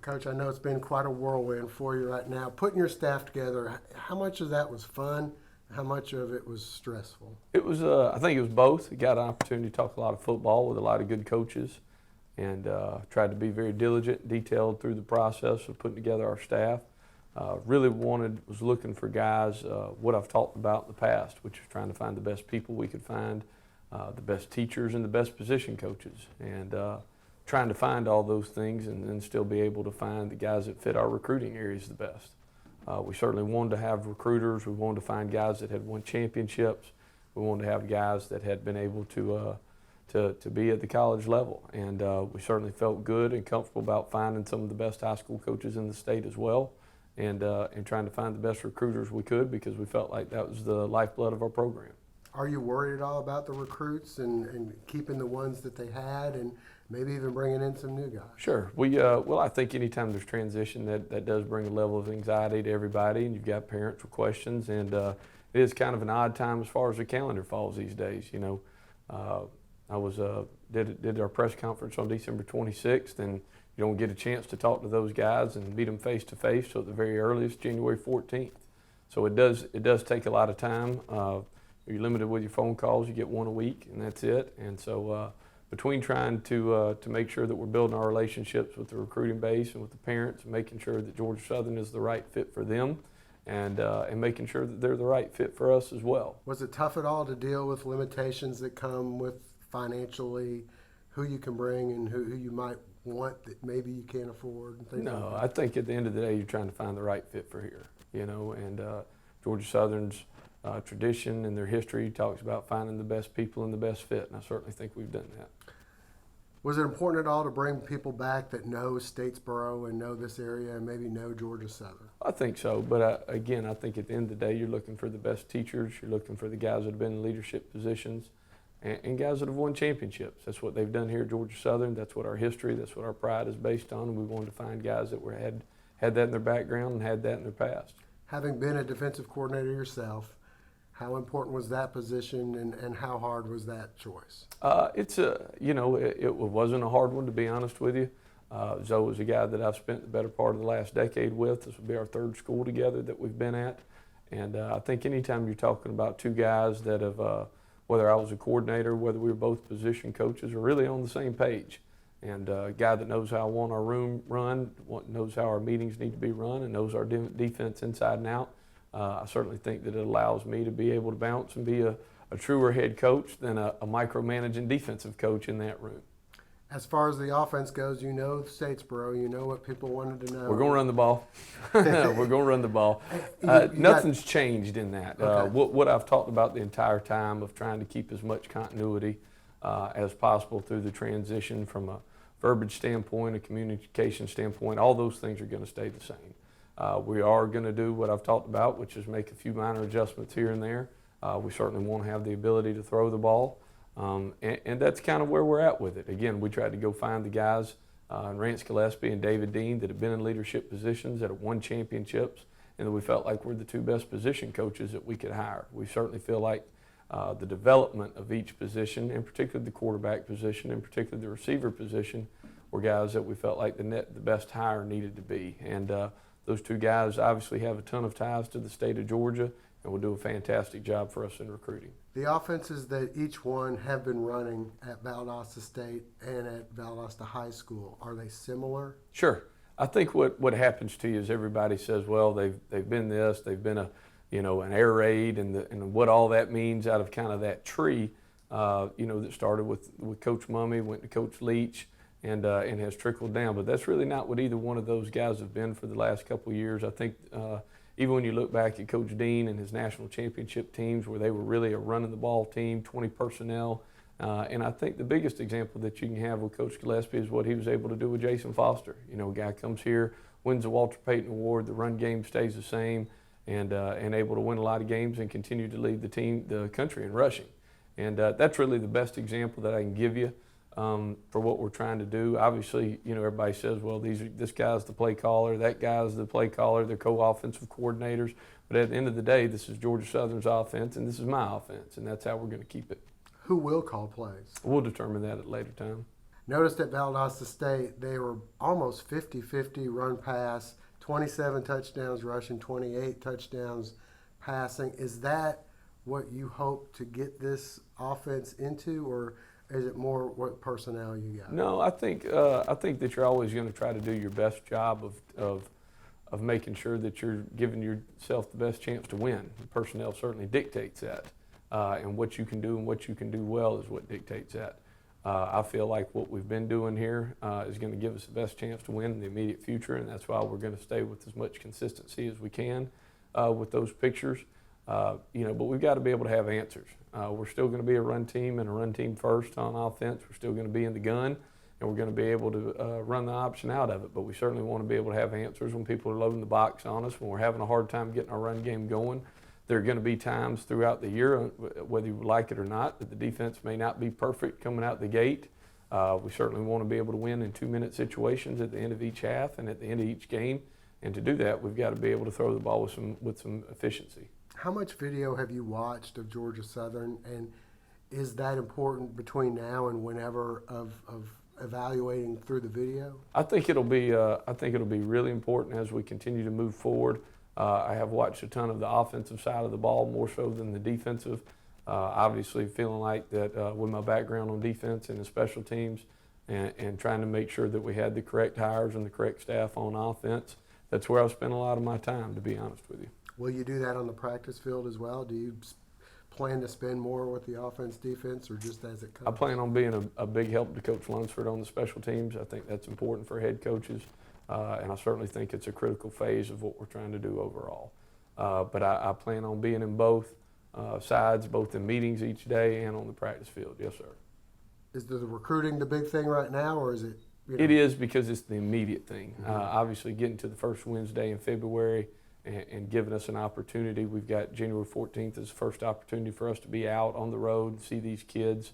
Coach, I know it's been quite a whirlwind for you right now. Putting your staff together, how much of that was fun? How much of it was stressful? It was, I think it was both. We got an opportunity to talk a lot of football with a lot of good coaches, and tried to be very diligent and detailed through the process of putting together our staff. Really was looking for guys, what I've talked about in the past, which is trying to find the best people we could find, the best teachers and the best position coaches, and trying to find all those things and then still be able to find the guys that fit our recruiting areas the best. We certainly wanted to have recruiters. We wanted to find guys that had won championships. We wanted to have guys that had been able to be at the college level. And we certainly felt good and comfortable about finding some of the best high school coaches in the state as well, and trying to find the best recruiters we could, because we felt like that was the lifeblood of our program. Are you worried at all about the recruits and keeping the ones that they had and maybe even bringing in some new guys? Sure. Well, I think anytime there's transition, that does bring a level of anxiety to everybody, and you've got parents with questions, and it is kind of an odd time as far as the calendar falls these days. You know, I was did our press conference on December 26th, and you don't get a chance to talk to those guys and meet them face to face. So at the very earliest, January 14th. So it does take a lot of time. You're limited with your phone calls. You get one a week, and that's it. And so between trying to make sure that we're building our relationships with the recruiting base and with the parents, and making sure that Georgia Southern is the right fit for them, and making sure that they're the right fit for us as well. Was it tough at all to deal with limitations that come with financially, who you can bring and who you might want that maybe you can't afford and things like that? No, I think at the end of the day, you're trying to find the right fit for here, you know, and Georgia Southern's tradition and their history talks about finding the best people and the best fit, and I certainly think we've done that. Was it important at all to bring people back that know Statesboro and know this area and maybe know Georgia Southern? I think so, but again, I think at the end of the day, you're looking for the best teachers, you're looking for the guys that have been in leadership positions, and guys that have won championships. That's what they've done here at Georgia Southern. That's what our history, that's what our pride is based on, and we wanted to find guys that had that in their background and had that in their past. Having been a defensive coordinator yourself, how important was that position, and how hard was that choice? It wasn't a hard one, to be honest with you. Zoe was a guy that I've spent the better part of the last decade with. This will be our third school together that we've been at. And I think anytime you're talking about two guys that have, whether I was a coordinator, whether we were both position coaches, are really on the same page. And a guy that knows how I want our room run, knows how our meetings need to be run, and knows our defense inside and out. I certainly think that it allows me to be able to bounce and be a truer head coach than a micromanaging defensive coach in that room. As far as the offense goes, you know Statesboro, you know what people wanted to know. We're going to run the ball. We're going to run the ball. Nothing's changed in that. Okay. What I've talked about the entire time of trying to keep as much continuity as possible through the transition from a verbiage standpoint, a communication standpoint, all those things are going to stay the same. We are going to do what I've talked about, which is make a few minor adjustments here and there. We certainly want to have the ability to throw the ball, and that's kind of where we're at with it. Again, we tried to go find the guys in Rance Gillespie and David Dean that have been in leadership positions, that have won championships, and that we felt like we're the two best position coaches that we could hire. We certainly feel like the development of each position, in particular the quarterback position, in particular the receiver position, were guys that we felt like the best hire needed to be. And those two guys obviously have a ton of ties to the state of Georgia and will do a fantastic job for us in recruiting. The offenses that each one have been running at Valdosta State and at Valdosta High School, are they similar? Sure. I think what happens to you is everybody says, well, they've been this, they've been an air raid, and what all that means out of kind of that tree, that started with Coach Mummy, went to Coach Leach, and has trickled down. But that's really not what either one of those guys have been for the last couple of years. I think even when you look back at Coach Dean and his national championship teams, where they were really a running the ball team, 20 personnel, and I think the biggest example that you can have with Coach Gillespie is what he was able to do with Jason Foster. You know, a guy comes here, wins the Walter Payton Award, the run game stays the same, and able to win a lot of games and continue to lead the country in rushing. And that's really the best example that I can give you for what we're trying to do. Obviously, everybody says, well, this guy's the play caller, that guy's the play caller, they're co-offensive coordinators. But at the end of the day, this is Georgia Southern's offense, and this is my offense, and that's how we're going to keep it. Who will call plays? We'll determine that at a later time. Noticed at Valdosta State, they were almost 50-50 run pass, 27 touchdowns rushing, 28 touchdowns passing. Is that what you hope to get this offense into, or is it more what personnel you got? No, I think that you're always going to try to do your best job of making sure that you're giving yourself the best chance to win. The personnel certainly dictates that, and what you can do and what you can do well is what dictates that. I feel like what we've been doing here is going to give us the best chance to win in the immediate future, and that's why we're going to stay with as much consistency as we can with those pictures. But we've got to be able to have answers. We're still going to be a run team and a run team first on offense. We're still going to be in the gun, and we're going to be able to run the option out of it. But we certainly want to be able to have answers when people are loading the box on us, when we're having a hard time getting our run game going. There are going to be times throughout the year, whether you like it or not, that the defense may not be perfect coming out the gate. We certainly want to be able to win in 2-minute situations at the end of each half and at the end of each game. And to do that, we've got to be able to throw the ball with some efficiency. How much video have you watched of Georgia Southern, and is that important between now and whenever of evaluating through the video? I think it'll be really important as we continue to move forward. I have watched a ton of the offensive side of the ball, more so than the defensive. Obviously, feeling like that with my background on defense and the special teams, and trying to make sure that we had the correct hires and the correct staff on offense. That's where I've spent a lot of my time, to be honest with you. Will you do that on the practice field as well? Do you plan to spend more with the offense, defense, or just as it comes? I plan on being a big help to Coach Lunsford on the special teams. I think that's important for head coaches, and I certainly think it's a critical phase of what we're trying to do overall. But I plan on being in both sides, both in meetings each day and on the practice field. Yes, sir. Is the recruiting the big thing right now, or is it? It is, because it's the immediate thing. Obviously, getting to the first Wednesday in February and giving us an opportunity. We've got January 14th as the first opportunity for us to be out on the road and see these kids.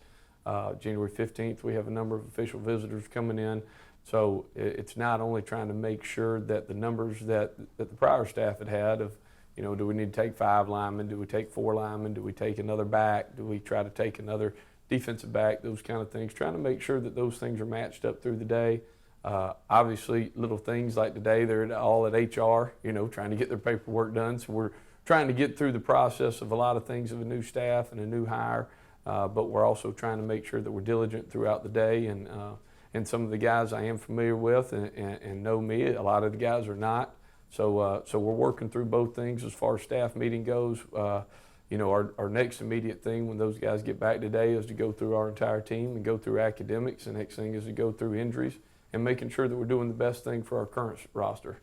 January 15th, we have a number of official visitors coming in. So it's not only trying to make sure that the numbers that the prior staff had of, do we need to take 5 linemen? Do we take 4 linemen? Do we take another back? Do we try to take another defensive back? Those kind of things. Trying to make sure that those things are matched up through the day. Obviously, little things like today, they're all at HR, trying to get their paperwork done. So we're trying to get through the process of a lot of things of a new staff and a new hire, but we're also trying to make sure that we're diligent throughout the day. And some of the guys I am familiar with and know me, a lot of the guys are not. So we're working through both things as far as staff meeting goes. Our next immediate thing when those guys get back today is to go through our entire team and go through academics. The next thing is to go through injuries and making sure that we're doing the best thing for our current roster.